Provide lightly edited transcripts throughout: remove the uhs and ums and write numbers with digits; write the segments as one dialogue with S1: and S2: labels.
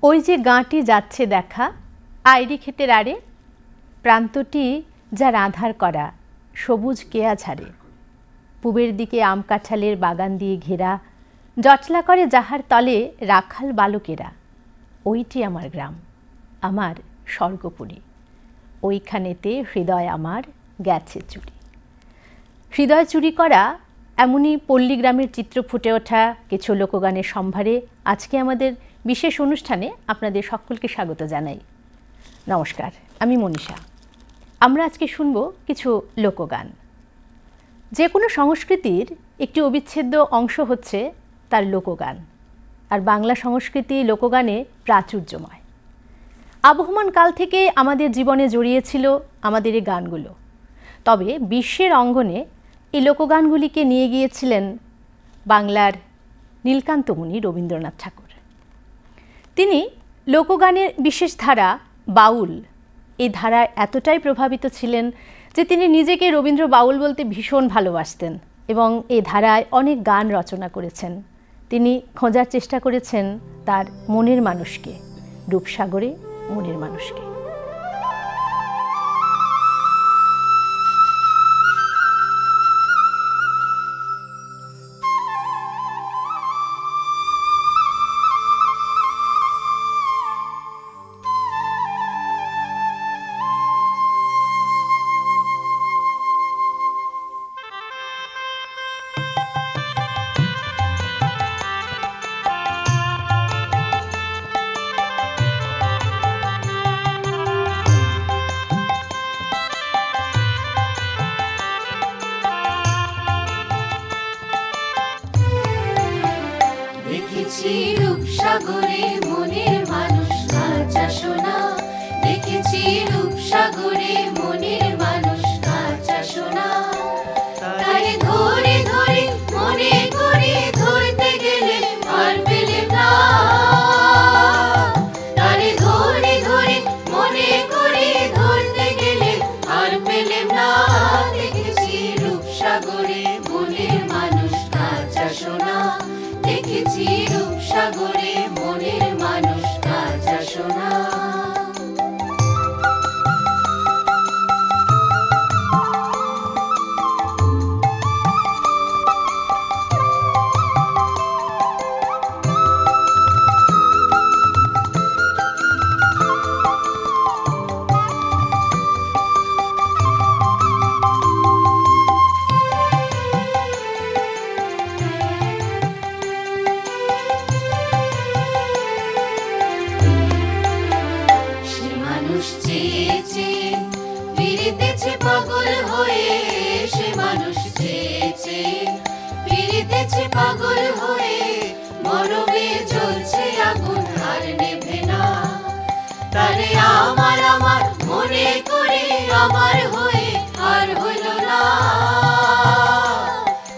S1: ওই যে গাঁটি যাচ্ছে দেখা আইরি ক্ষেতের আড়ে, প্রান্তটি যার আঁধার করা সবুজ কেয়া ঝাড়ে। পূবের দিকে আম কাঁঠালের বাগান দিয়ে ঘেরা, জটলা করে যাহার তলে রাখাল বালকেরা। ওইটি আমার গ্রাম, আমার স্বর্গপুরী। ওইখানেতে হৃদয় আমার গেছে চুরি। হৃদয় চুরি করা এমনই পল্লী গ্রামের চিত্র ফুটে ওঠা কিছু লোকগানের সম্ভারে আজকে আমাদের বিশেষ অনুষ্ঠানে আপনাদের সকলকে স্বাগত জানাই। নমস্কার, আমি মনীষা। আমরা আজকে শুনব কিছু লোকগান। যে কোনো সংস্কৃতির একটি অবিচ্ছেদ্য অংশ হচ্ছে তার লোকগান, আর বাংলা সংস্কৃতি লোকগানে প্রাচুর্যময়। আবহমান কাল থেকে আমাদের জীবনে জড়িয়েছিল আমাদের এই গানগুলো। তবে বিশ্বের অঙ্গনে এই লোকগানগুলিকে নিয়ে গিয়েছিলেন বাংলার নীলকান্তমণি রবীন্দ্রনাথ ঠাকুর। তিনি লোকগানের বিশেষ ধারা বাউল, এই ধারায় এতটাই প্রভাবিত ছিলেন যে তিনি নিজেকে রবীন্দ্র বাউল বলতে ভীষণ ভালোবাসতেন এবং এই ধারায় অনেক গান রচনা করেছেন। তিনি খোঁজার চেষ্টা করেছেন তার মনের মানুষকে, রূপসাগরে মনের মানুষকে।
S2: রূপসাগরে মনের মানুষ কাঁচা সোনা, দেখেছি রূপসাগরে মনের মানুষ কাঁচা সোনা। তারে ধরে ধরে মনে করে ধরতে গেলে আর পেলে না, তারে ধরে ধরে মনে করে ধরতে গেলে আর পেলে না। দেখেছি রূপসাগরে মনের মানুষ কাঁচা সোনা, দেখেছি রূপসাগরে মনের মানুষ কাঁচা সোনা। পাগল হয়ে সে মানুষ চেয়েছে, ফিরিতেছে পাগল হয়ে, মরমে জ্বলছে আগুন আর নেভে না। তারে আমার আমার মনে করে আমার হয়ে আর হইল না,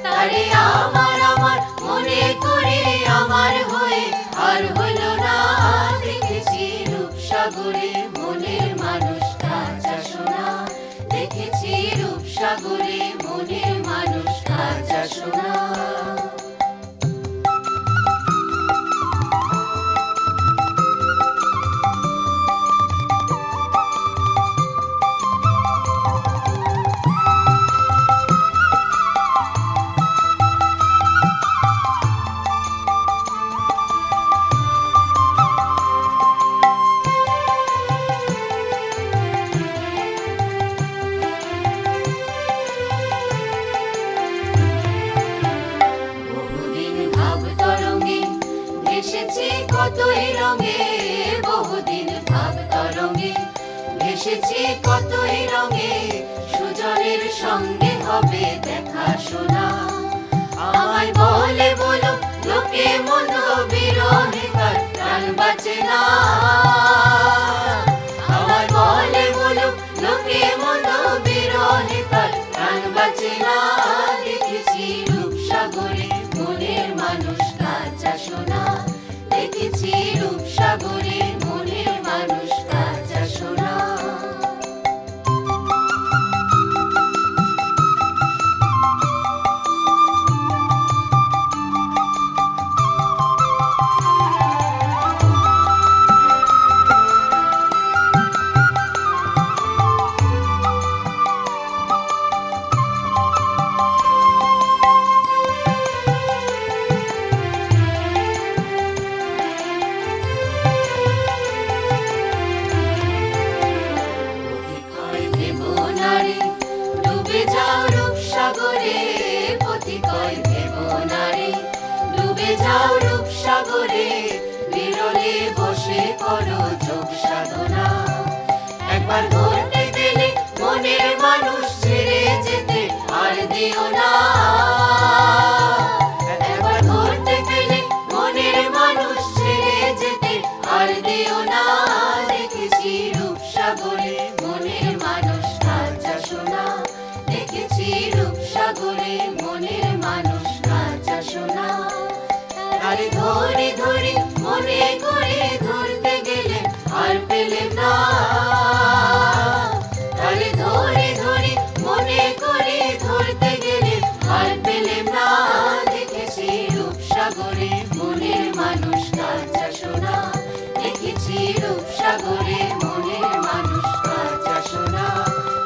S2: তারে আমার আমার মনে করে আমার হয়ে আর হইল না। দেখেছি রূপসাগরে মনের মানুষ কাঁচা সোনা, দেখেছি রূপসাগরে মনের মানুষ কাঁচা সোনা। কতই রঙে বহুদিন ভাব তরঙ্গে ভেসেছি, কতই রঙে সুজনের সঙ্গে হবে দেখা শোনা। আমায় বলে বলো লোকে মন বিরহে তার প্রাণ বাঁচে না, আমায় বলে বলো লোকে মন বিরহে তার প্রাণ বাঁচে না। দেখেছি রূপসাগরে মনের মানুষ কাঁচা সোনা, দেখেছি রূপসাগরে মনের মানুষ কাঁচা সোনা। একবার ধরতে গেলে মনের মানুষ ছেড়ে যেতে আর দিও না। একবার ধরতে গেলে মনের মানুষ ছেড়ে যেতে আর দিও না। দেখেছি রূপসাগরে মনের মানুষ কাঁচা সোনা, দেখেছি রূপসাগরে মনের মানুষ কাঁচা সোনা। আরে ধরে ধরে মনে করে ধরতে গেলে আর পেলেম না। আরে ধরে ধরে মনে করে ধরতে গেলে আর পেলেম না। দেখেছি রূপসাগরে মনের মানুষ কাঁচা সোনা, দেখেছি রূপসাগরে মনের মানুষ কাঁচা সোনা,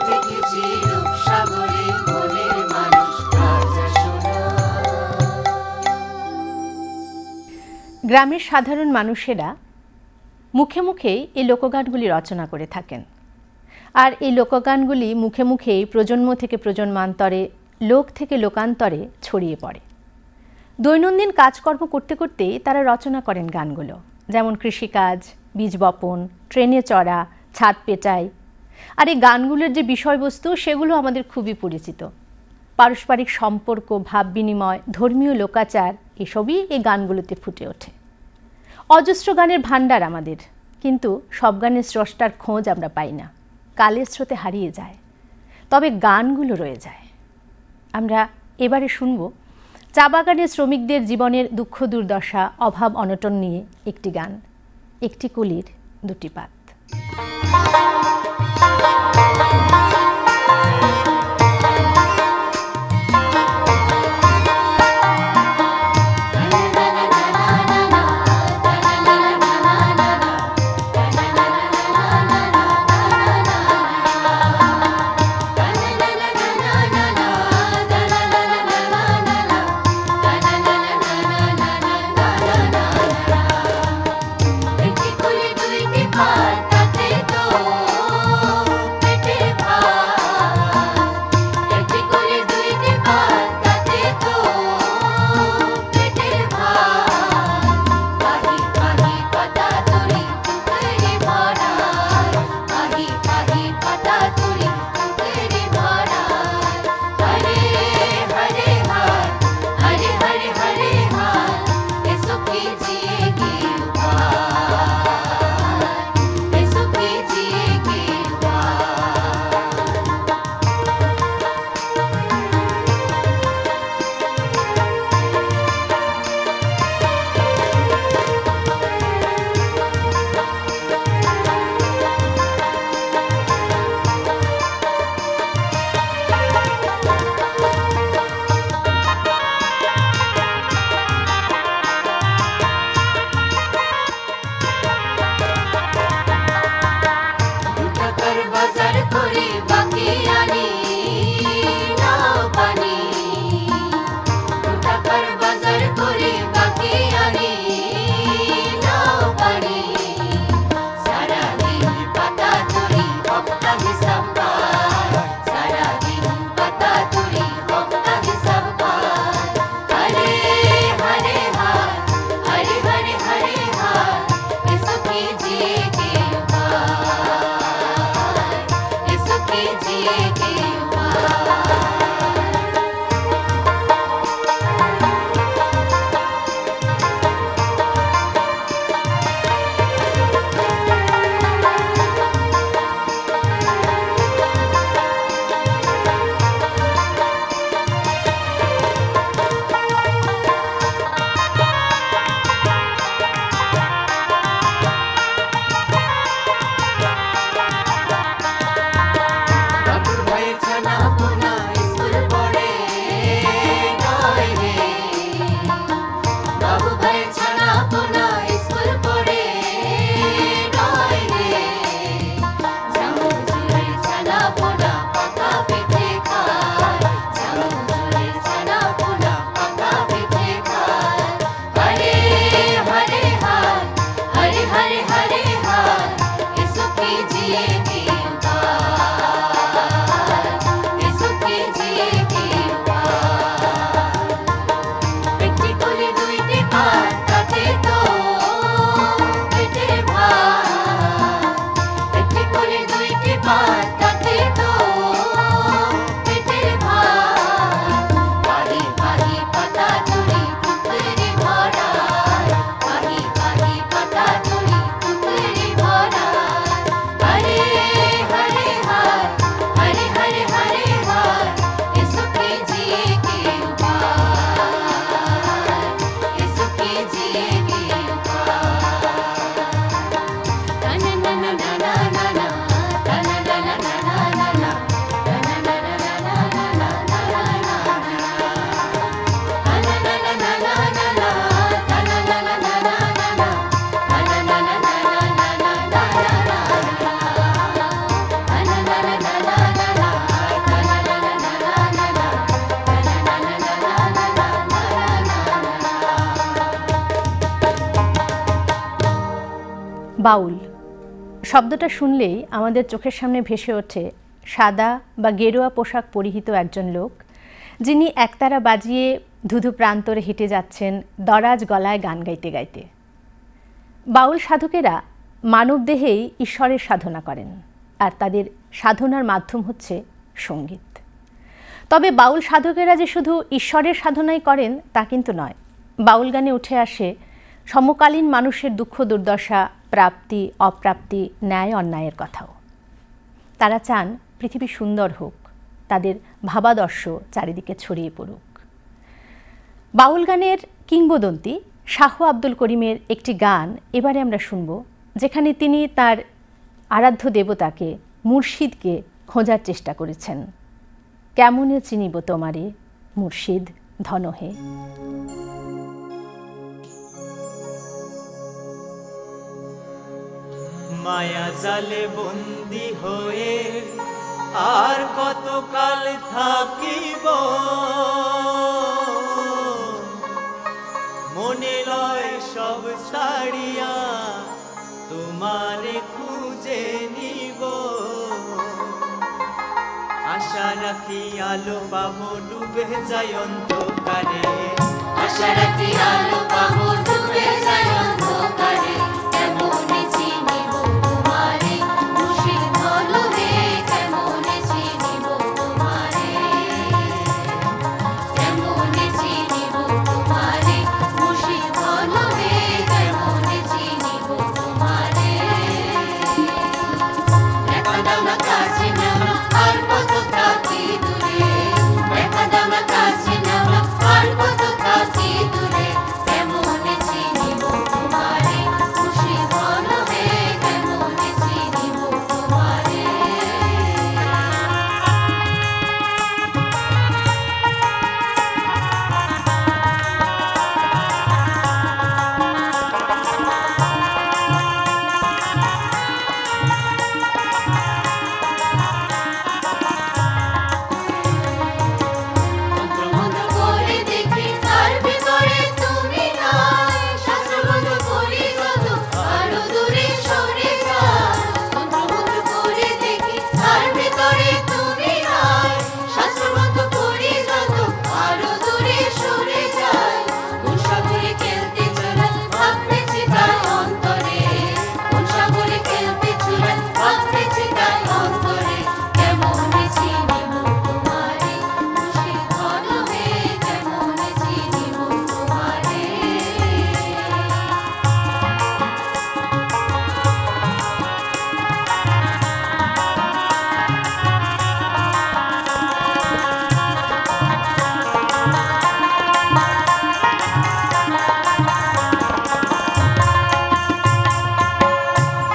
S2: দেখেছি রূপসাগরে মনের মানুষ কাঁচা সোনা।
S1: গ্রামের সাধারণ মানুষেরা মুখে মুখেই এই লোকগানগুলি রচনা করে থাকেন, আর এই লোকগানগুলি মুখে মুখেই প্রজন্ম থেকে প্রজন্মান্তরে, লোক থেকে লোকান্তরে ছড়িয়ে পড়ে। দৈনন্দিন কাজকর্ম করতে করতেই তারা রচনা করেন গানগুলো, যেমন কৃষিকাজ, বীজ বপন, ট্রেনে চড়া, ছাদ পেটাই। আর এই গানগুলোর যে বিষয়বস্তু সেগুলো আমাদের খুবই পরিচিত। পারস্পরিক সম্পর্ক, ভাব বিনিময়, ধর্মীয় লোকাচার এসবই এই গানগুলোতে ফুটে ওঠে। অজস্র গানের ভাণ্ডার আমাদের, কিন্তু সব গানের স্রষ্টার খোঁজ আমরা পাই না, কালের স্রোতে হারিয়ে যায়। তবে গানগুলো রয়ে যায়। আমরা এবারে শুনব চা বাগানের শ্রমিকদের জীবনের দুঃখ দুর্দশা, অভাব অনটন নিয়ে একটি গান, একটি কুলির দুটি পাত।
S2: একটি কুলি দুইটি পাত, তাতে
S1: বাউল শব্দটা শুনলেই আমাদের চোখের সামনে ভেসে ওঠে সাদা বা গেরুয়া পোশাক পরিহিত একজন লোক, যিনি একতারা বাজিয়ে ধুধু প্রান্তরে হেঁটে যাচ্ছেন দরাজ গলায় গান গাইতে গাইতে। বাউল সাধকেরা মানবদেহেই ঈশ্বরের সাধনা করেন, আর তাদের সাধনার মাধ্যম হচ্ছে সঙ্গীত। তবে বাউল সাধকেরা যে শুধু ঈশ্বরের সাধনাই করেন তা কিন্তু নয়। বাউল গানে উঠে আসে সমকালীন মানুষের দুঃখ দুর্দশা, প্রাপ্তি অপ্রাপ্তি, ন্যায় অন্যায়ের কথাও। তারা চান পৃথিবী সুন্দর হোক, তাদের ভাবাদর্শ চারিদিকে ছড়িয়ে পড়ুক। বাউল গানের কিংবদন্তি শাহ আব্দুল করিমের একটি গান এবারে আমরা শুনব, যেখানে তিনি তার আরাধ্য দেবতাকে, মুর্শিদকে খোঁজার চেষ্টা করেছেন। কেমনে চিনিব তোমারে মুর্শিদ ধন হে।
S3: মায়া জালে বন্দি হয়ে আর কতকাল থাকিব, মনে লয় সব ছাড়িয়া তোমারে খুঁজে নিব। আশা রাখি আলো পাবো ডুবে যায় অন্ধকারে,
S2: আশা রাখি আলো পাবো ডুবে যায় অন্ধকারে। কেমনে চিনিব তোমারে মুর্শিদ ধন হে, কেমনে চিনিব তোমারে, কেমনে চিনিব তোমারে মুর্শিদ ধন হে, কেমনে চিনিব তোমারে। দেখা দাও না কাছে নাও না আর কত থাকি দূরে, দেখা দাও না কাছে নাও না আর কত থাকি দূরে। কেমনে চিনিব তোমারে মুর্শিদ ধন হে, কেমনে চিনিব তোমারে। মন্ত্রমুগ্ধ করে দেখি তার ভিতরে তুমি নাই, শাস্ত্রবন্ধ করি যত আরো দূরে সরে যায়। মন্ত্রমুগ্ধ করে দেখি তার ভিতরে তুমি নাই, শাস্ত্রবন্ধ করি যত আরো দূরে সরে যায়। কোন সাগরে খেলতে চলাল ভাবতেছি তার অন্তরে, কোন সাগরে খেলতে চলাল ভাবতেছি তার অন্তরে। কেমনে চিনিব তোমারে মুর্শিদ ধন হে, কেমনে চিনিব তোমারে।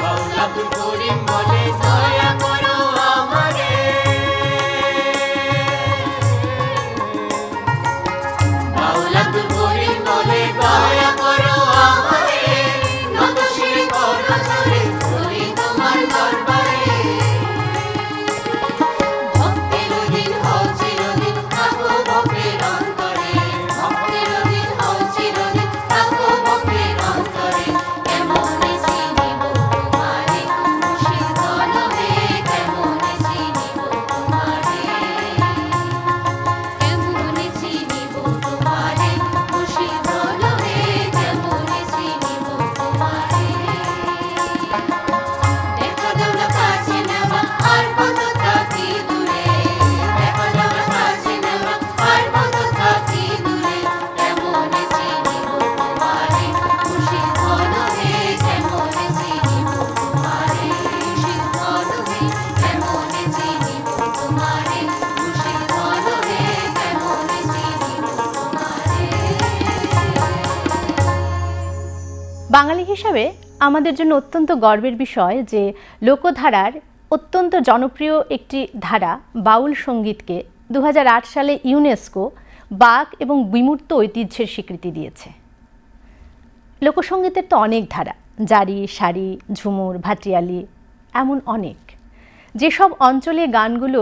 S2: বাউল আব্দুল করিম বলে দয়া করো আমারে, বাউল আব্দুল করিম বলে দয়া করো আমারে। নত শিরে করো জোরে চলি তোমার দরবারে। ভক্তের অধীন হও চিরদিন থাকো ভক্তের অন্তরে, ভক্তের অধীন হও চিরদিন থাকো ভক্তের অন্তরে। কেমনে চিনিব তোমারে মুর্শিদ ধন হে, কেমনে চিনিব তোমারে, কেমনে চিনিব তোমারে মুর্শিদ ধন হে, কেমনে চিনিব তোমারে। দেখা দাও না কাছে নেওয়া আর কত থাকি দূরে, দেখা দাও না কাছে নেওয়া আর কত থাকি দূরে। কেমনে চিনিব তোমারে মুর্শিদ ধন হে, কেমনে চিনিব তোমারে, মুর্শিদ ধন হে, কেমনে চিনিব তোমারে, মুর্শিদ ধন হে, কেমনে চিনিব তোমারে।
S1: বাঙালি হিসাবে আমাদের জন্য অত্যন্ত গর্বের বিষয় যে লোকধারার অত্যন্ত জনপ্রিয় একটি ধারা বাউল সঙ্গীতকে 2008 সালে ইউনেস্কো বাক এবং বিমূর্ত ঐতিহ্যের স্বীকৃতি দিয়েছে। লোকসঙ্গীতের তো অনেক ধারা, জারি, সারি, ঝুমুর, ভাটিয়ালি, এমন অনেক। যেসব অঞ্চলে গানগুলো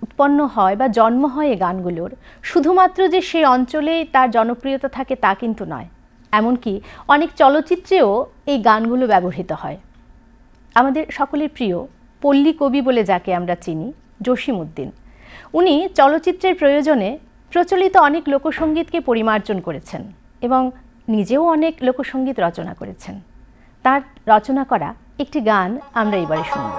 S1: উৎপন্ন হয় বা জন্ম হয় এই গানগুলোর, শুধুমাত্র যে সেই অঞ্চলেই তার জনপ্রিয়তা থাকে তা কিন্তু নয়। এমনকি অনেক চলচ্চিত্রেও এই গানগুলো ব্যবহৃত হয়। আমাদের সকলের প্রিয় পল্লী কবি বলে যাকে আমরা চিনি, জসিমউদ্দিন। উনি চলচ্চিত্রের প্রয়োজনে প্রচলিত অনেক লোকসঙ্গীতকে পরিমার্জন করেছেন এবং নিজেও অনেক লোকসঙ্গীত রচনা করেছেন। তার রচনা করা একটি গান আমরা এবারে শুনব।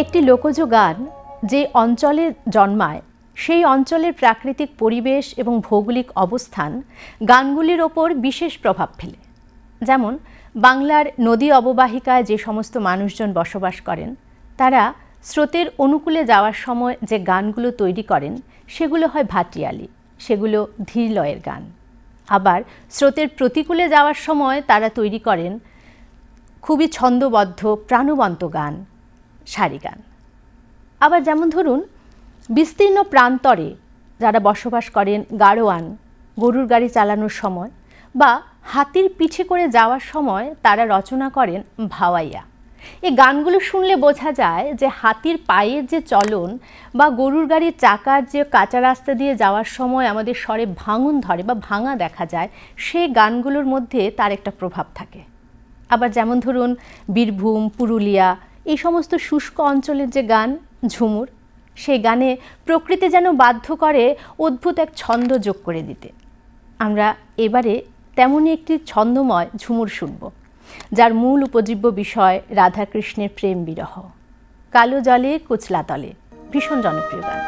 S1: একটি লোকজ গান যে অঞ্চলে জন্মায় সেই অঞ্চলের প্রাকৃতিক পরিবেশ এবং ভৌগোলিক অবস্থান গানগুলির ওপর বিশেষ প্রভাব ফেলে। যেমন বাংলার নদী অববাহিকায় যে সমস্ত মানুষজন বসবাস করেন তারা স্রোতের অনুকূলে যাওয়ার সময় যে গানগুলো তৈরি করেন সেগুলো হয় ভাটিয়ালি, সেগুলো ধীর লয়ের গান। আবার স্রোতের প্রতিকূলে যাওয়ার সময় তারা তৈরি করেন খুবই ছন্দবদ্ধ প্রাণবন্ত গান, সারি গান। আবার যেমন ধরুন বিস্তীর্ণ প্রান্তরে যারা বসবাস করেন গাড়োয়ান গরুর গাড়ি চালানোর সময় বা হাতির পিঠে করে যাওয়ার সময় তারা রচনা করেন ভাওয়াইয়া। এই গানগুলো শুনলে বোঝা যায় যে হাতির পায়ের যে চলন বা গরুর গাড়ির চাকার যে কাঁচা রাস্তা দিয়ে যাওয়ার সময় আমাদের স্বরে ভাঙন ধরে বা ভাঙা দেখা যায়, সেই গানগুলোর মধ্যে তার একটা প্রভাব থাকে। আবার যেমন ধরুন বীরভূম, পুরুলিয়া এই সমস্ত শুষ্ক অঞ্চলের যে গান ঝুমুর, সেই গানে প্রকৃতি যেন বাধ্য করে অদ্ভুত এক ছন্দ যোগ করে দিতে। আমরা এবারে তেমনই একটি ছন্দময় ঝুমুর শুনব, যার মূল উপজীব্য বিষয় রাধাকৃষ্ণের প্রেম বিরহ। কালো জলে কুচলা তলে, ভীষণ জনপ্রিয় গান।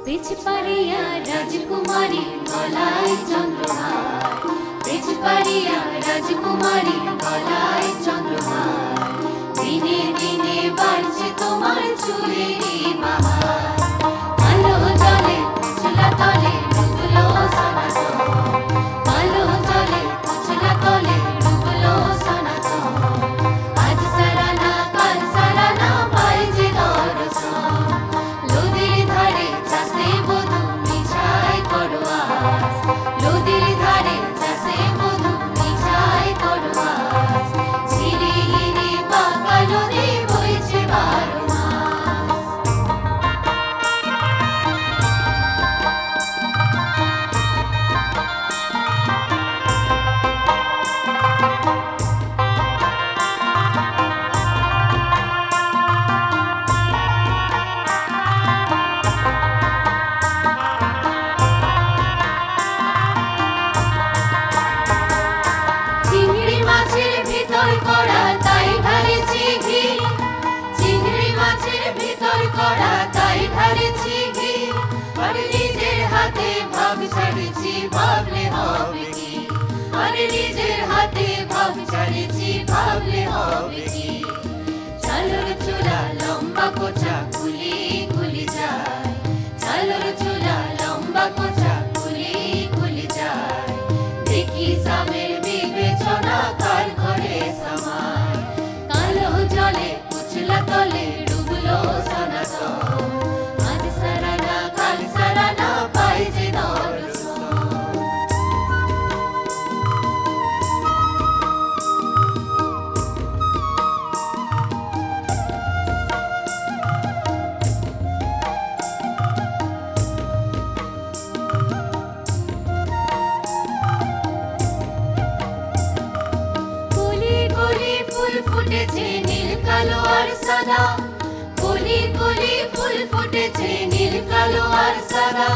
S2: পিছপাড়িয়া রাজকুমারী গলায় চন্দ্রহার, পিছপাড়িয়া রাজকুমারী গলায় চন্দ্রহার, দিনে দিনে বাড়ছে তোমার চুলেরই বাহার। কালো জলে কুচলা তলে ডুবলো সনাতন, কালো জলে কুচলা তলে ডুবলো সনাতন, আজ সারানা কাল সারানা পাই যে দর্শন, নদীর ধারে চাষে বধূ মিছাই করো আজ, নদীর ধারে চাষে বধূ মিছাই করো আজ, ঝিরি হিরি বাঁকা নদী বইছে 12 মাস। চিংড়ি মাছের ভিতর করা তাই ঢালেছি ঘি, চিংড়ি মাছের ভিতর করা তাই ঢালেছি ঘি, আর নিজের হাতে ভাগ ছাড়েছি ভাবলে হবে কি, আর নিজের হাতে ভাগ ছাড়েছি ভাবলে হবে কি। চালোর চুলা লম্বা কোচা কুলি কুলি যায়, চালোর চুলা লম্বা কোচা কুলি কুলি যায়, দেখি সামের বিবেচনা কার ঘরে সমায়, কালো জলে কুচলা তলে ডুবলো সনাতন, আজ সারানা কাল সারানা পাই যে দর্শন। কলি কলি ফুল ফুটেছে নীল কালো আর সাদা, কলি কলি ফুল ফুটেছে নীল কালো আর সাদা,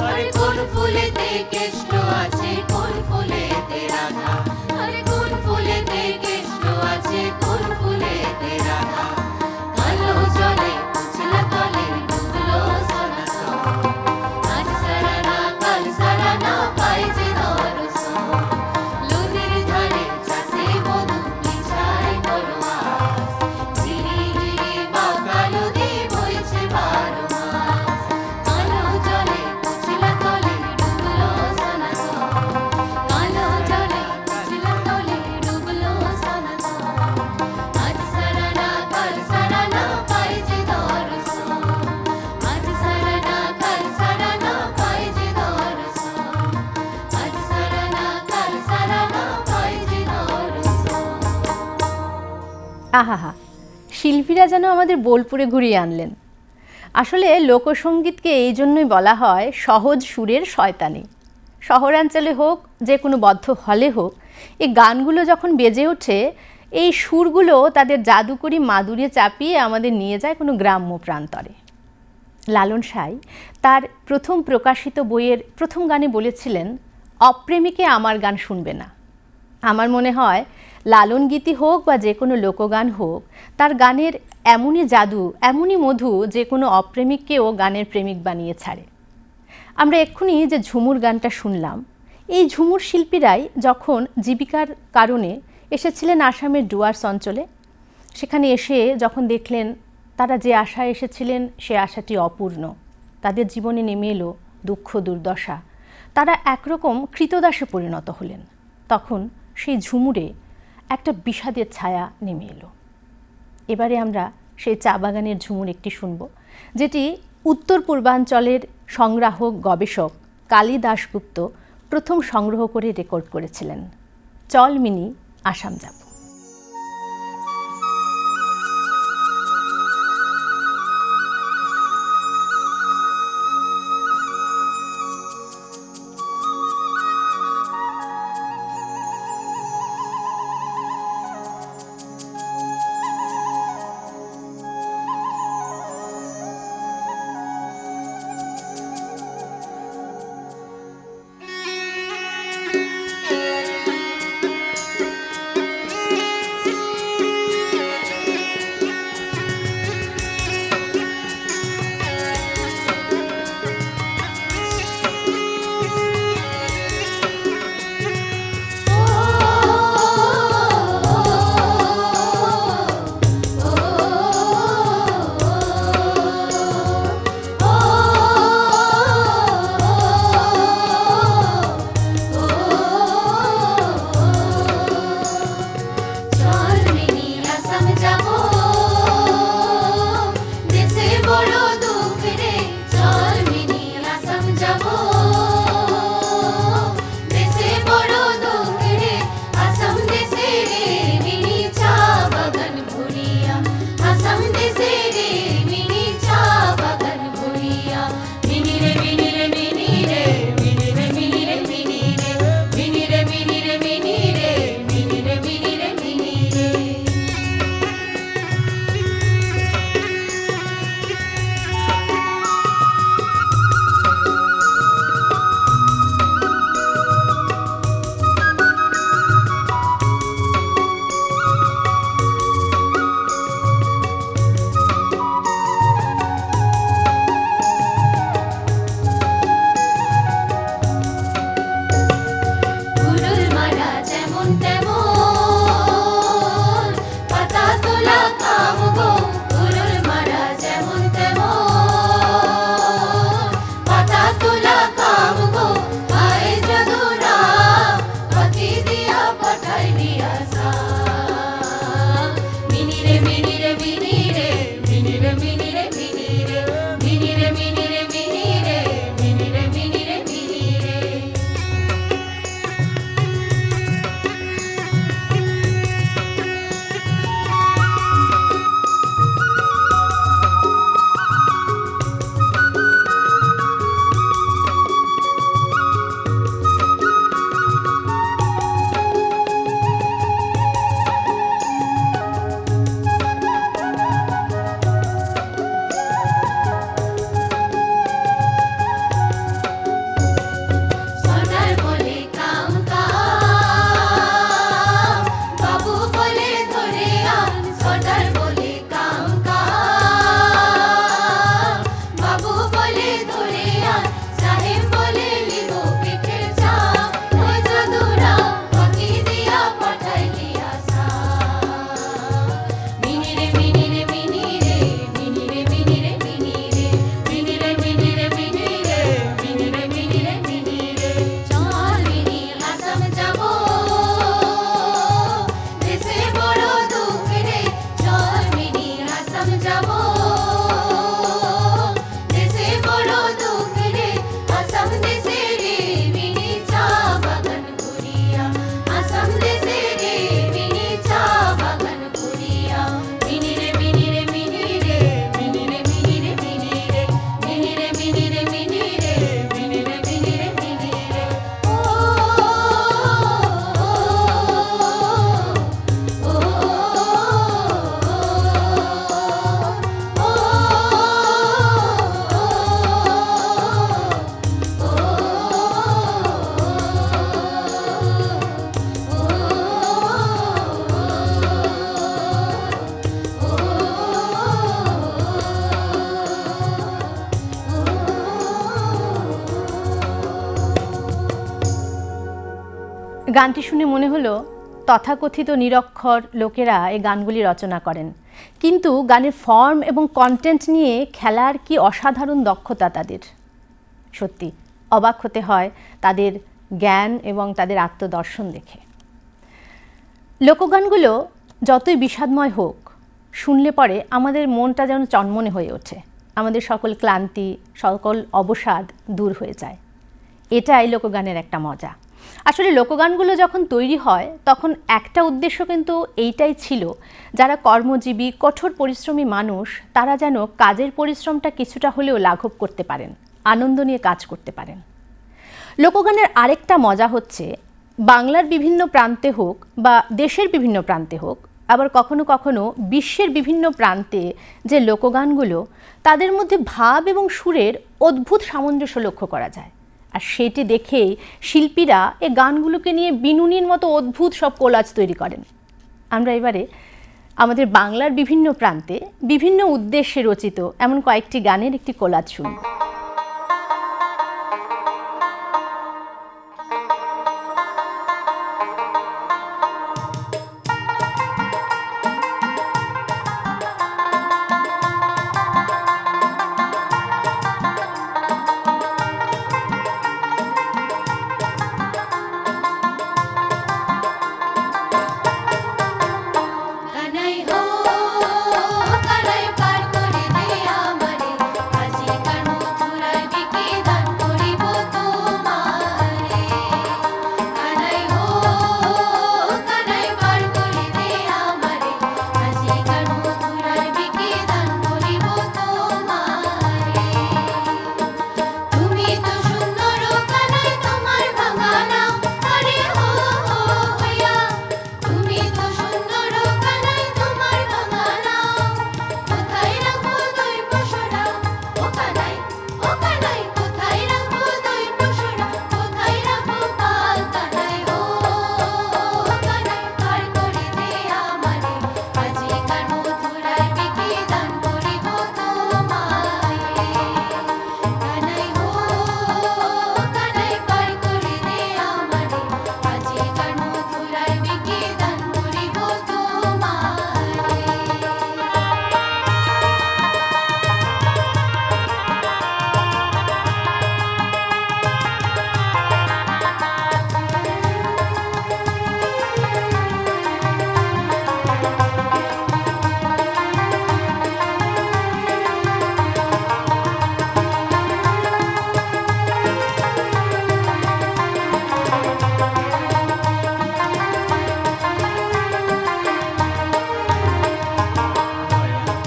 S2: আর কোন ফুলেতে কেষ্ট আছে কোন ফুলেতে রাধা, আর কোন ফুলেতে কেষ্ট আছে কোন ফুলেতে রাধা, কালো জলে কুচলা তলে ডুবলো সনাতন, আজ সারানা কাল সারানা পাই যে দর্শন, নদীর ধারে চাষে বধূ মিছাই করো আজ, ঝিরি হিরি বাঁকা নদী বইছে 12 মাস, কালো জলে কুচলা তলে ডুবলো সনাতন,
S1: আহা, শিল্পীরা যেন আমাদের বোলপুরে ঘুরিয়ে আনলেন। আসলে লোকসঙ্গীতকে এই জন্যই বলা হয় সহজ সুরের শয়তানি। শহরাঞ্চলে হোক, যে কোনো বদ্ধ হলে হোক, এই গানগুলো যখন বেজে ওঠে, এই সুরগুলো তাদের জাদুকরি মাদুরে চাপিয়ে আমাদের নিয়ে যায় কোনো গ্রাম্য প্রান্তরে। লালন সাঁই তার প্রথম প্রকাশিত বইয়ের প্রথম গানে বলেছিলেন, অপ্রেমিকে আমার গান শুনবে না। আমার মনে হয় লালন গীতি হোক বা যে কোনো লোকগান হোক, তার গানের এমনই জাদু, এমনই মধু, যে কোনো অপ্রেমিককেও গানের প্রেমিক বানিয়ে ছাড়ে। আমরা এক্ষুনি যে ঝুমুর গানটা শুনলাম, এই ঝুমুর শিল্পীরাই যখন জীবিকার কারণে এসেছিলেন আসামের ডুয়ার্স অঞ্চলে, সেখানে এসে যখন দেখলেন তারা যে আশায় এসেছিলেন সে আশাটি অপূর্ণ, তাদের জীবনে নেমে এলো দুঃখ দুর্দশা, তারা একরকম কৃতদাসে পরিণত হলেন, তখন সেই ঝুমুরে একটা বিষাদের ছায়া নেমে এলো। এবারে আমরা সেই চা বাগানের ঝুমুর একটি শুনব, যেটি উত্তর পূর্বাঞ্চলের সংগ্রাহক গবেষক কালী দাশগুপ্ত প্রথম সংগ্রহ করে রেকর্ড করেছিলেন। চল মিনি আসাম যাব। গানটি শুনে মনে হলো তথাকথিত নিরক্ষর লোকেরা এই গানগুলি রচনা করেন, কিন্তু গানের ফর্ম এবং কন্টেন্ট নিয়ে খেলার কি অসাধারণ দক্ষতা তাদের। সত্যি অবাক হতে হয় তাদের জ্ঞান এবং তাদের আত্মদর্শন দেখে। লোকগানগুলো যতই বিষাদময় হোক, শুনলে পরে আমাদের মনটা যেন চনমনে হয়ে ওঠে, আমাদের সকল ক্লান্তি, সকল অবসাদ দূর হয়ে যায়। এটাই লোকগানের একটা মজা। আসলে লোকগানগুলো যখন তৈরি হয় তখন একটা উদ্দেশ্য কিন্তু এইটাই ছিল, যারা কর্মজীবী কঠোর পরিশ্রমী মানুষ তারা যেন কাজের পরিশ্রমটা কিছুটা হলেও লাঘব করতে পারেন, আনন্দ নিয়ে কাজ করতে পারেন। লোকগানের আরেকটা মজা হচ্ছে, বাংলার বিভিন্ন প্রান্তে হোক বা দেশের বিভিন্ন প্রান্তে হোক, আবার কখনো কখনো বিশ্বের বিভিন্ন প্রান্তে যে লোকগানগুলো, তাদের মধ্যে ভাব এবং সুরের অদ্ভুত সামঞ্জস্য লক্ষ্য করা যায়। আর সেটি দেখেই শিল্পীরা এই গানগুলোকে নিয়ে বিনুনির মতো অদ্ভুত সব কোলাজ তৈরি করেন। আমরা এবারে আমাদের বাংলার বিভিন্ন প্রান্তে বিভিন্ন উদ্দেশ্যে রচিত এমন কয়েকটি গানের একটি কোলাজ শুনি।
S2: কানাই হো কানাই পার করে দে আমারে, আজি কার মথুরায় বিকে দান করিব তোমারে। কানাই হো কানাই পার করে দে আমারে, আজি কার মথুরায় বিকে দান করিব তোমারে। তুমি তো সুন্দর কানাই তোমার ভাঙা নাও, আরে হো হইয়া। তুমি তো সুন্দর কানাই তোমার ভাঙা নাও, কোথায় রাখবো দই পসরা ও কানাই কোথায় রাখবো দই পসরা, কোথায় রাখবো পাল। কানাই হো কানাই পার করে দে আমারে, আজি কার মথুরায় বিকে দান করিব তোমারে। কানাই হো কানাই পার করে দে আমারে, আজি কার মথুরায় বিকে দান করিব তোমারে।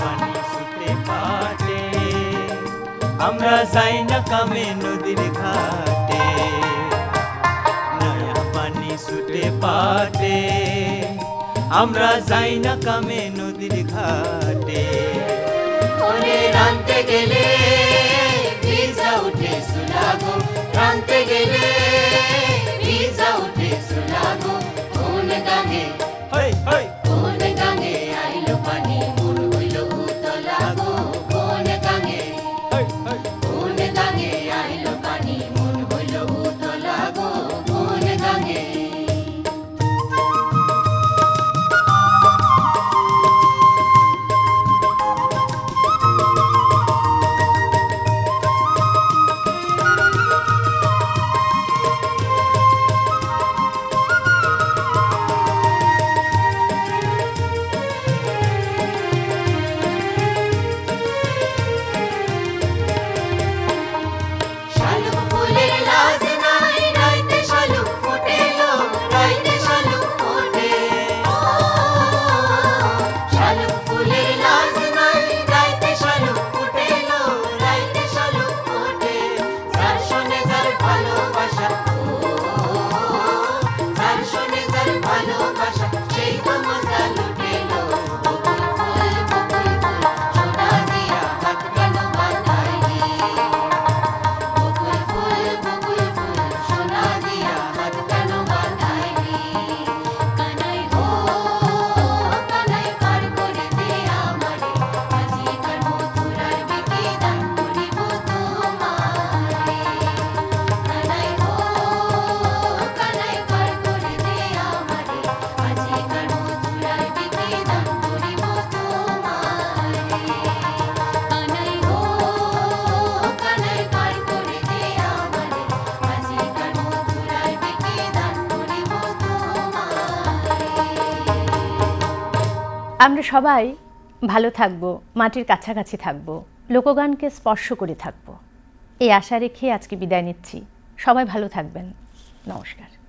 S3: পানি ছুটে পাটে, আমরা যাই না কামে নদীর ঘাটে। নয়া পানি ছুটে পাটে, আমরা যাই না কামে নদীর ঘাটে। ওরে রানতে গেলে ভিজা উঠে সুলাগো, রানতে গেলে ভিজা উঠে সুলাগো। কোন গাঙে হই হই, কোন গাঙে আইলো পানি মন হইল উতলা গো। কোন গাঙে হই হই, কোন গাঙে আইলো পানি মন হইল উতলা গো। কোন গাঙে
S1: আমরা সবাই ভালো থাকব, মাটির কাছাকাছি থাকব, লোকগানকে স্পর্শ করে থাকব, এই আশা রেখে আজকে বিদায় নিচ্ছি। সবাই ভালো থাকবেন। নমস্কার।